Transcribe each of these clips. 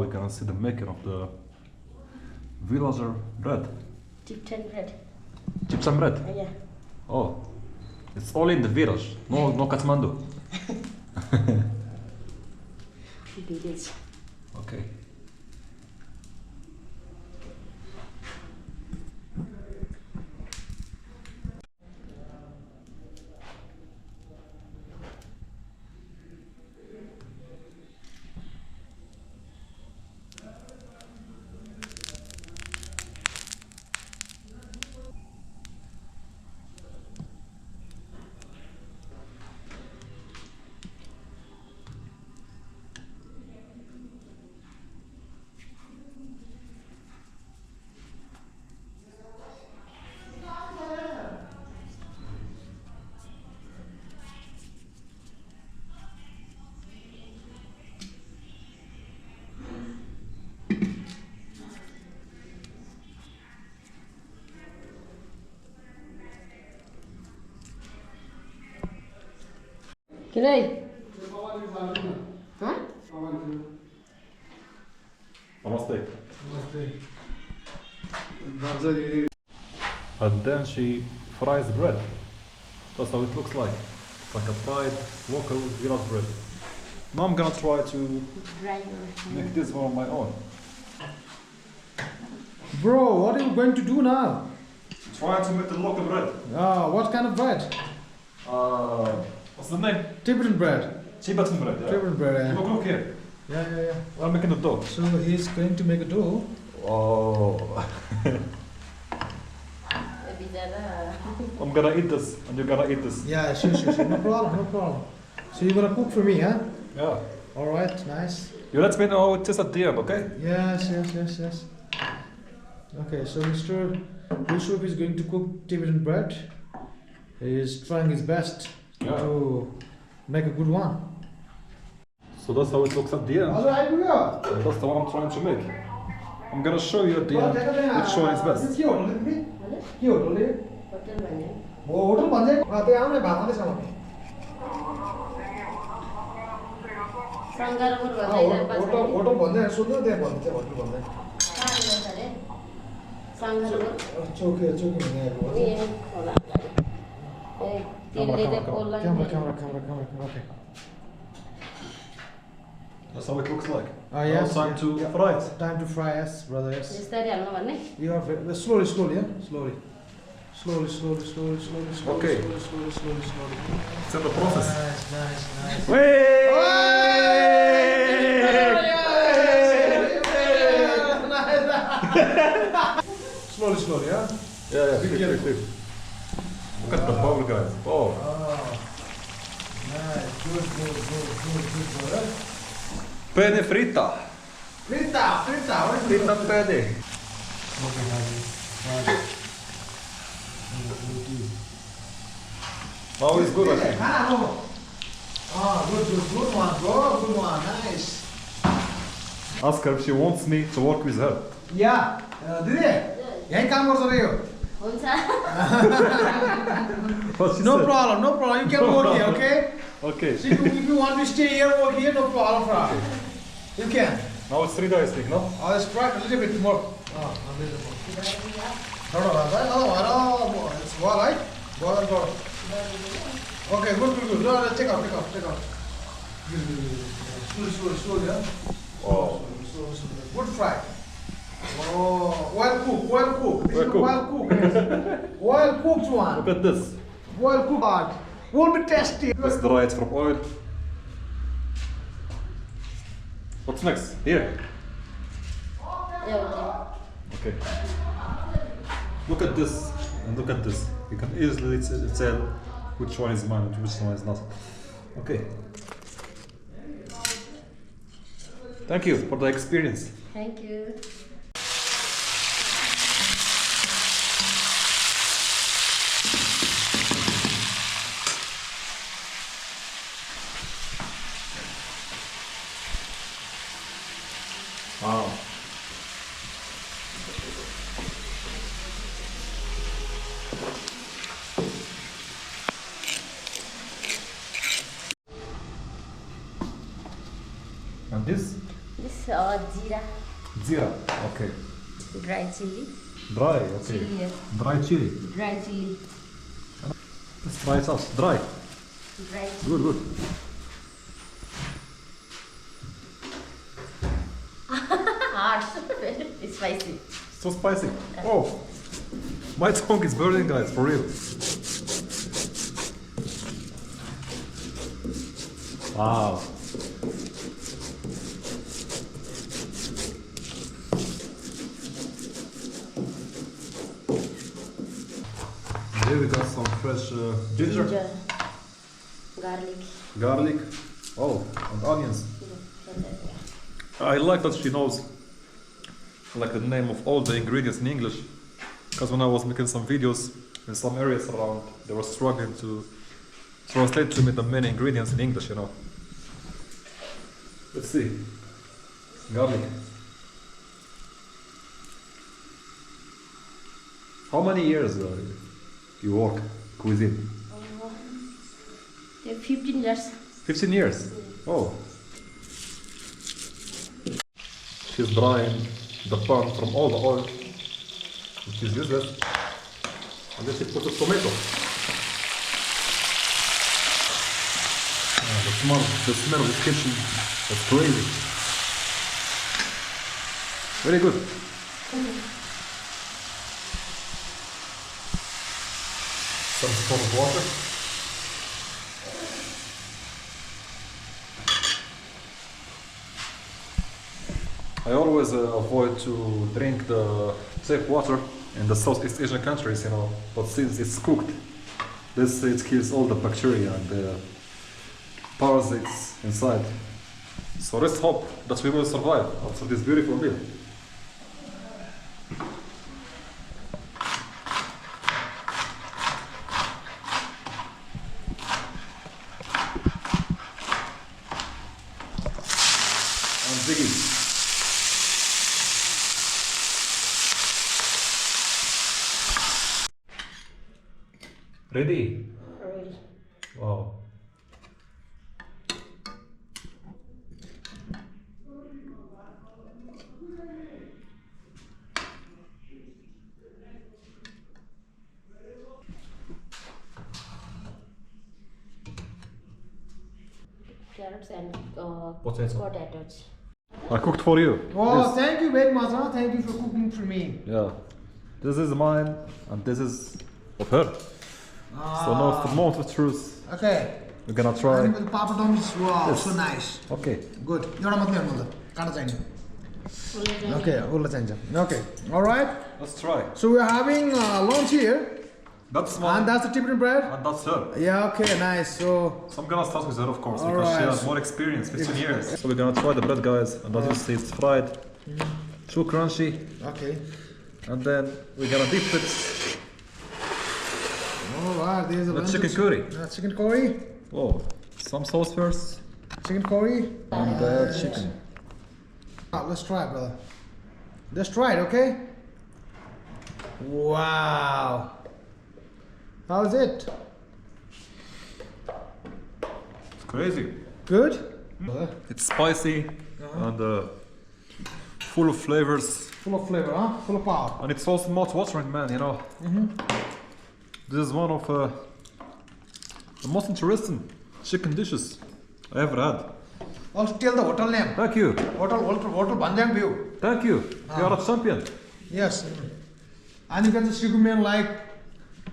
we can see the making of the villager bread. Tibetan bread. Gypsum bread? Yeah. Oh, it's all in the village, no Kathmandu. Village. Okay. Kini? Huh? Namaste. And then she fries bread. That's how it looks like. It's like a fried local village bread. Now I'm gonna try to make this one on my own. Bro, what are you going to do now? Try to make the local bread. What kind of bread? What's the name? Tibetan bread. Tibetan bread, yeah. Tibetan bread, yeah. Look here. Yeah. I'm making the dough. So he's going to make a dough. Oh. I'm gonna eat this and you're gonna eat this. Yeah, sure. No problem. So you're gonna cook for me, huh? Yeah. Alright, nice. You let me know how it is at the end, okay? Yes. Okay, so Mr. Yusuf is going to cook Tibetan bread. He is trying his best to make a good one. So that's how it looks at the end. And that's the one I'm trying to make. I'm gonna show you at the end which one is best. Camera. Okay. That's how it looks like. Yes. Now time to fry it. Time to fry, yes, brother, yes. Is that You are very, slowly, yeah? Slowly. Okay. Slowly. It's in the process. Nice. Wait! Slowly, yeah? Yeah, quick. Look at the bowl, guys. Oh. Nice, good, brother. Penne fritta. Fritta, Fritta penne. Now it's good, I think. Good one, bro. Good one, nice. Ask her if she wants me to work with her. Yeah, did it? यही काम गर्छ रे यो What she No said? problem. You can work here, okay? Okay. So if you want to stay here, work here, no problem, bro. You can. Now it's 3 days, think, no? Let's try a little bit more. A little more. It's well, right? Go. Okay, good. No, take out. Slowly, yeah? Oh. Good fry. Oh, well cooked. This is well cooked. Yes. Well cooked one. Look at this. Well cooked. Will be tasty. Let's dry it from oil. What's next? Here. Okay. Look at this and look at this. You can easily tell which one is mine and which one is not. Okay. Thank you for the experience. Thank you. Wow. And this? This Jeera, Zira. Okay. dry chili. Dry. Okay. Chili, yes. Dry chili. Dry chili. Let's try sauce. Dry. Dry chili. Good, good. Hot. It's spicy. So spicy. Oh, my tongue is burning, guys, for real. Wow. Here we got some fresh ginger, Garlic. garlic, oh, and onions. I like that she knows like the name of all the ingredients in English, because when I was making some videos in some areas around, they were struggling to translate to me the many ingredients in English, you know. Let's see. Garlic. How many years you work cuisine? 15 years. 15 years? Oh. She's drying the pan from all the oil, which is useless. And then she puts a tomato. Ah, the smell of this kitchen is crazy. Very good. Some sort of water. I always avoid to drink the tap water in the Southeast Asian countries, you know, but since it's cooked, it kills all the bacteria and the parasites inside. So let's hope that we will survive after this beautiful meal. And Ziggy. Ready? Ready. Wow. Carrots and potatoes. I cooked for you. Oh, thank you very much. Huh? Thank you for cooking for me. Yeah. This is mine and this is of her. So now it's the moment of truth. Okay. We're gonna try. And with papadoms, wow, Yes. so nice. Okay. Good. एउटा मात्रै हेर्नु त काँटा चाहिन्छ. Okay, उसलाई चाहिन्छ. Okay. All right. Let's try. So we're having lunch here. That's mine. And that's the Tibetan bread. And that's her. Yeah, okay, nice. So I'm gonna start with her, of course, All because she right. has more experience, 15 years. So we're gonna try the bread, guys, and as you see, it's fried, too crunchy, okay. and then we're gonna dip it All right, there's a in the chicken curry. chicken curry. Oh, some sauce first, Chicken curry. and the chicken. Let's try it, brother. Let's try it, okay? Wow. How's it? It's crazy. Good? Brother. It's spicy and full of flavors, Full of flavor, huh? Full of power. and it's also mouth-watering, man. You know. This is one of the most interesting chicken dishes I ever had. Also tell the hotel name. Thank you. Hotel Banjang View. Thank you. You are a champion. Yes. And you can just recommend like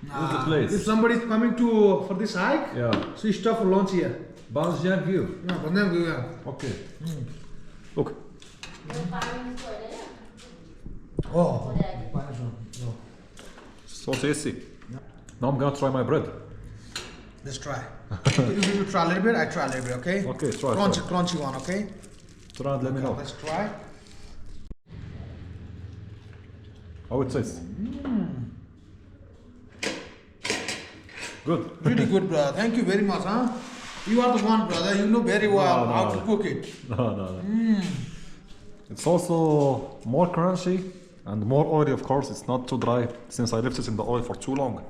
This is the place. if somebody is coming to for this hike, Yeah. so you stop for lunch here. Banjiang view. Yeah, Banjang View, yeah. Okay. Look. Oh. No. So tasty. Now I'm gonna try my bread. Let's try. you try a little bit, I try a little bit, okay? Okay, try. Crunchy one, okay? Try and let me know Let's try. how it tastes. Good. Really good, brother. Thank you very much, huh? You are the one, brother. You know very well No, how no. to cook it. No. It's also more crunchy and more oily, of course. It's not too dry since I left it in the oil for too long.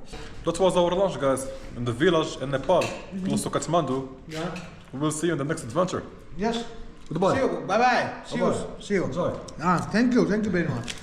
That was our lunch, guys, in the village in Nepal, close to Kathmandu. Yeah. We will see you in the next adventure. Yes. Goodbye. See you. Bye bye. See you. Bye-bye. See you. Enjoy. Thank you. Thank you very much.